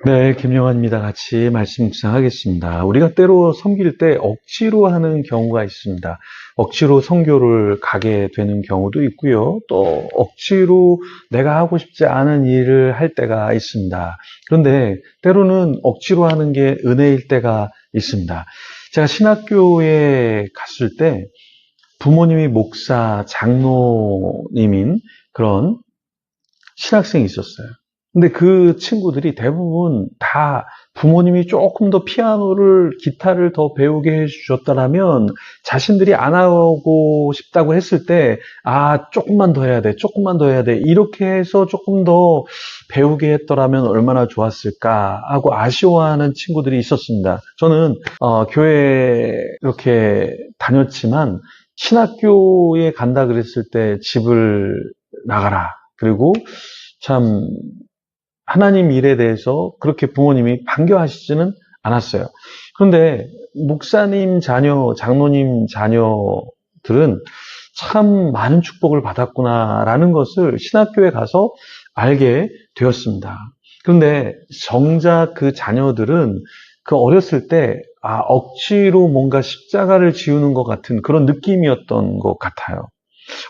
네, 김영환입니다. 같이 말씀 묵상하겠습니다. 우리가 때로 섬길 때 억지로 하는 경우가 있습니다. 억지로 선교를 가게 되는 경우도 있고요. 또 억지로 내가 하고 싶지 않은 일을 할 때가 있습니다. 그런데 때로는 억지로 하는 게 은혜일 때가 있습니다. 제가 신학교에 갔을 때 부모님이 목사, 장로님인 그런 신학생이 있었어요. 근데 그 친구들이 대부분 다 부모님이 조금 더 피아노를, 기타를 더 배우게 해주셨다면 자신들이 안 하고 싶다고 했을 때, 조금만 더 해야 돼, 조금만 더 해야 돼. 이렇게 해서 조금 더 배우게 했더라면 얼마나 좋았을까 하고 아쉬워하는 친구들이 있었습니다. 저는, 교회 이렇게 다녔지만, 신학교에 간다 그랬을 때 집을 나가라. 그리고 참 하나님 일에 대해서 그렇게 부모님이 반겨하시지는 않았어요. 그런데 목사님 자녀, 장로님 자녀들은 참 많은 축복을 받았구나라는 것을 신학교에 가서 알게 되었습니다. 그런데 정작 그 자녀들은 그 어렸을 때 억지로 뭔가 십자가를 지우는 것 같은 그런 느낌이었던 것 같아요.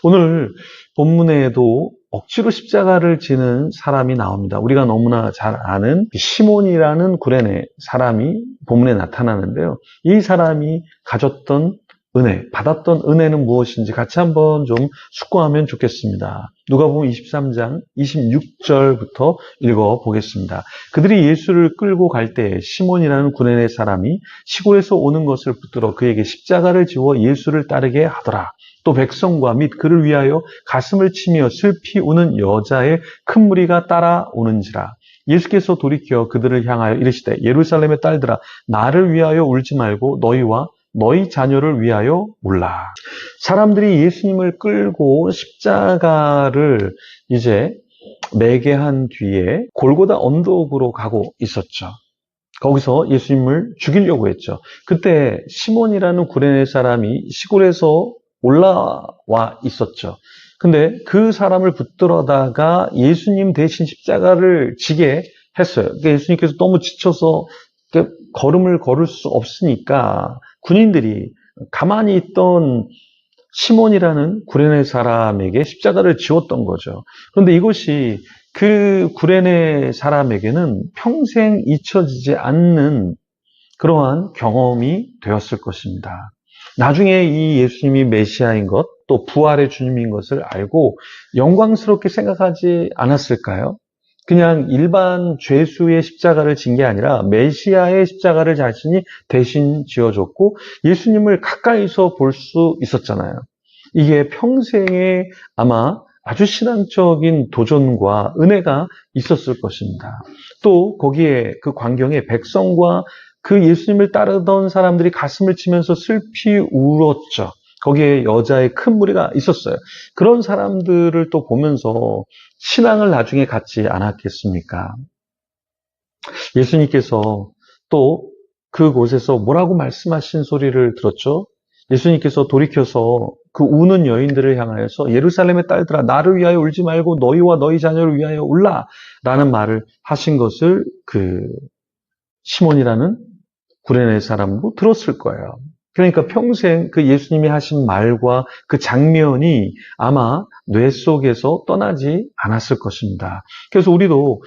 오늘 본문에도 억지로 십자가를 지는 사람이 나옵니다. 우리가 너무나 잘 아는 시몬이라는 구레네 사람이 본문에 나타나는데요. 이 사람이 가졌던 은혜, 받았던 은혜는 무엇인지 같이 한번 좀 숙고하면 좋겠습니다. 누가복음 23장 26절부터 읽어보겠습니다. 그들이 예수를 끌고 갈 때 시몬이라는 구레네 사람이 시골에서 오는 것을 붙들어 그에게 십자가를 지워 예수를 따르게 하더라. 또 백성과 및 그를 위하여 가슴을 치며 슬피 우는 여자의 큰 무리가 따라오는지라. 예수께서 돌이켜 그들을 향하여 이르시되 예루살렘의 딸들아 나를 위하여 울지 말고 너희와 너희 자녀를 위하여 울라. 사람들이 예수님을 끌고 십자가를 이제 매게 한 뒤에 골고다 언덕으로 가고 있었죠. 거기서 예수님을 죽이려고 했죠. 그때 시몬이라는 구레네 사람이 시골에서 올라와 있었죠. 근데 그 사람을 붙들어다가 예수님 대신 십자가를 지게 했어요. 그러니까 예수님께서 너무 지쳐서 걸음을 걸을 수 없으니까 군인들이 가만히 있던 시몬이라는 구레네 사람에게 십자가를 지웠던 거죠. 그런데 이것이 그 구레네 사람에게는 평생 잊혀지지 않는 그러한 경험이 되었을 것입니다. 나중에 이 예수님이 메시아인 것, 또 부활의 주님인 것을 알고 영광스럽게 생각하지 않았을까요? 그냥 일반 죄수의 십자가를 진 게 아니라 메시아의 십자가를 자신이 대신 지어줬고 예수님을 가까이서 볼 수 있었잖아요. 이게 평생에 아마 아주 신앙적인 도전과 은혜가 있었을 것입니다. 또 거기에 그 광경에 백성과 그 예수님을 따르던 사람들이 가슴을 치면서 슬피 울었죠. 거기에 여자의 큰 무리가 있었어요. 그런 사람들을 또 보면서 신앙을 나중에 갖지 않았겠습니까? 예수님께서 또 그곳에서 뭐라고 말씀하신 소리를 들었죠? 예수님께서 돌이켜서 그 우는 여인들을 향하여서 예루살렘의 딸들아 나를 위하여 울지 말고 너희와 너희 자녀를 위하여 울라 라는 말을 하신 것을 그 시몬이라는 구레네 사람도 들었을 거예요. 그러니까 평생 그 예수님이 하신 말과 그 장면이 아마 뇌 속에서 떠나지 않았을 것입니다. 그래서 우리도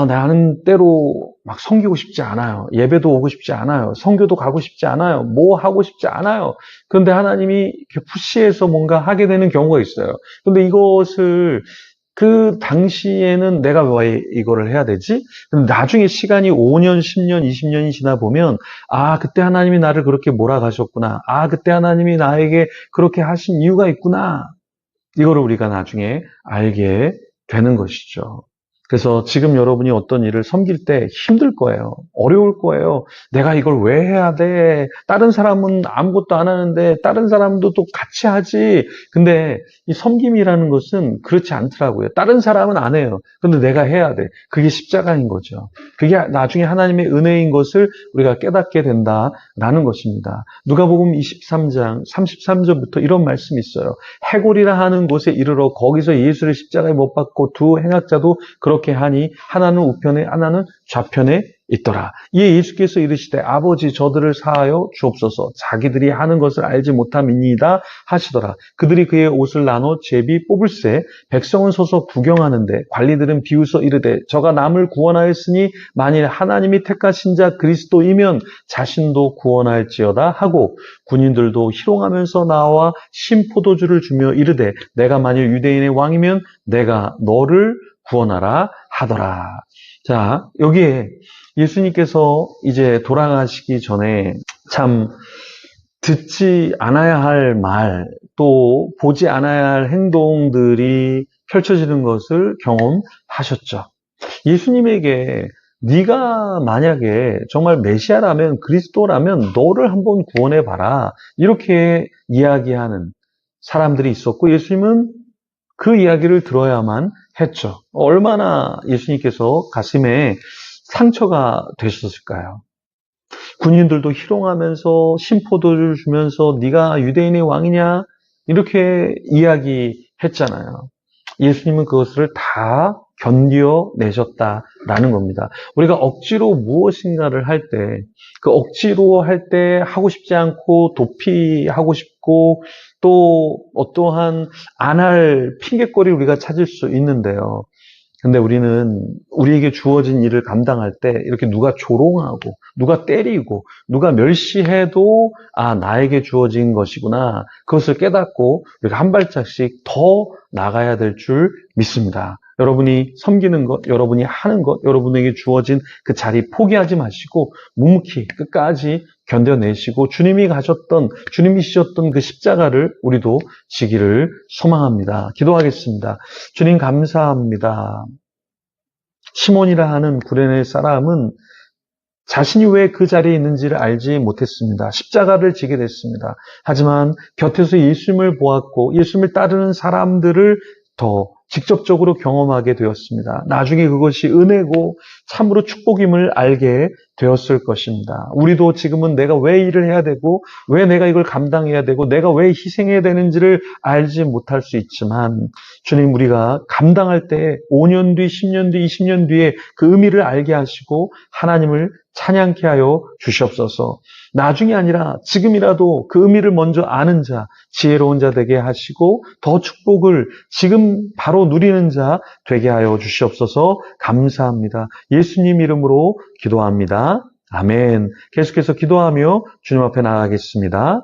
나는 때로 막 섬기고 싶지 않아요. 예배도 오고 싶지 않아요. 선교도 가고 싶지 않아요. 뭐 하고 싶지 않아요. 그런데 하나님이 이렇게 푸시해서 뭔가 하게 되는 경우가 있어요. 그런데 이것을 그 당시에는 내가 왜 이거를 해야 되지? 근데 나중에 시간이 5년, 10년, 20년이 지나 보면 그때 하나님이 나를 그렇게 몰아가셨구나. 그때 하나님이 나에게 그렇게 하신 이유가 있구나. 이거를 우리가 나중에 알게 되는 것이죠. 그래서 지금 여러분이 어떤 일을 섬길 때 힘들 거예요. 어려울 거예요. 내가 이걸 왜 해야 돼? 다른 사람은 아무것도 안 하는데 다른 사람도 또 같이 하지. 근데 이 섬김이라는 것은 그렇지 않더라고요. 다른 사람은 안 해요. 근데 내가 해야 돼. 그게 십자가인 거죠. 그게 나중에 하나님의 은혜인 것을 우리가 깨닫게 된다라는 것입니다. 누가복음 23장 33절부터 이런 말씀이 있어요. 해골이라 하는 곳에 이르러 거기서 예수를 십자가에 못 박고 두 행악자도 그렇게 그렇게 하니 하나는 우편에 하나는 좌편에 있더라. 이에 예수께서 이르시되 아버지 저들을 사하여 주옵소서. 자기들이 하는 것을 알지 못함이니이다 하시더라. 그들이 그의 옷을 나눠 제비 뽑을새 백성은 서서 구경하는데 관리들은 비웃어 이르되 저가 남을 구원하였으니 만일 하나님이 택하신 자 그리스도이면 자신도 구원할지어다 하고 군인들도 희롱하면서 나와 신포도주를 주며 이르되 내가 만일 유대인의 왕이면 내가 너를 구원하라 하더라. 자, 여기에 예수님께서 이제 돌아가시기 전에 참 듣지 않아야 할 말, 또 보지 않아야 할 행동들이 펼쳐지는 것을 경험하셨죠. 예수님에게 네가 만약에 정말 메시아라면 그리스도라면 너를 한번 구원해봐라 이렇게 이야기하는 사람들이 있었고 예수님은 그 이야기를 들어야만 했죠. 얼마나 예수님께서 가슴에 상처가 되셨을까요? 군인들도 희롱하면서 신포도를 주면서 네가 유대인의 왕이냐 이렇게 이야기했잖아요. 예수님은 그것을 다 견뎌내셨다라는 겁니다. 우리가 억지로 무엇인가를 할 때, 그 억지로 할 때 하고 싶지 않고 도피하고 싶고 또 어떠한 안 할 핑곗거리를 우리가 찾을 수 있는데요. 근데 우리는 우리에게 주어진 일을 감당할 때 이렇게 누가 조롱하고 누가 때리고 누가 멸시해도 아 나에게 주어진 것이구나 그것을 깨닫고 우리가 한 발짝씩 더 나가야 될 줄 믿습니다. 여러분이 섬기는 것, 여러분이 하는 것, 여러분에게 주어진 그 자리 포기하지 마시고 묵묵히 끝까지 견뎌내시고 주님이 지셨던 그 십자가를 우리도 지기를 소망합니다. 기도하겠습니다. 주님 감사합니다. 시몬이라 하는 구레네 사람은 자신이 왜 그 자리에 있는지를 알지 못했습니다. 십자가를 지게 됐습니다. 하지만 곁에서 예수님을 보았고 예수님을 따르는 사람들을 더 직접적으로 경험하게 되었습니다. 나중에 그것이 은혜고 참으로 축복임을 알게 되었을 것입니다. 우리도 지금은 내가 왜 일을 해야 되고 왜 내가 이걸 감당해야 되고 내가 왜 희생해야 되는지를 알지 못할 수 있지만 주님 우리가 감당할 때 5년 뒤, 10년 뒤, 20년 뒤에 그 의미를 알게 하시고 하나님을 찬양케 하여 주시옵소서. 나중이 아니라 지금이라도 그 의미를 먼저 아는 자, 지혜로운 자 되게 하시고 더 축복을 지금 바로 누리는 자 되게 하여 주시옵소서. 감사합니다. 예수님 이름으로 기도합니다. 아멘. 계속해서 기도하며 주님 앞에 나아가겠습니다.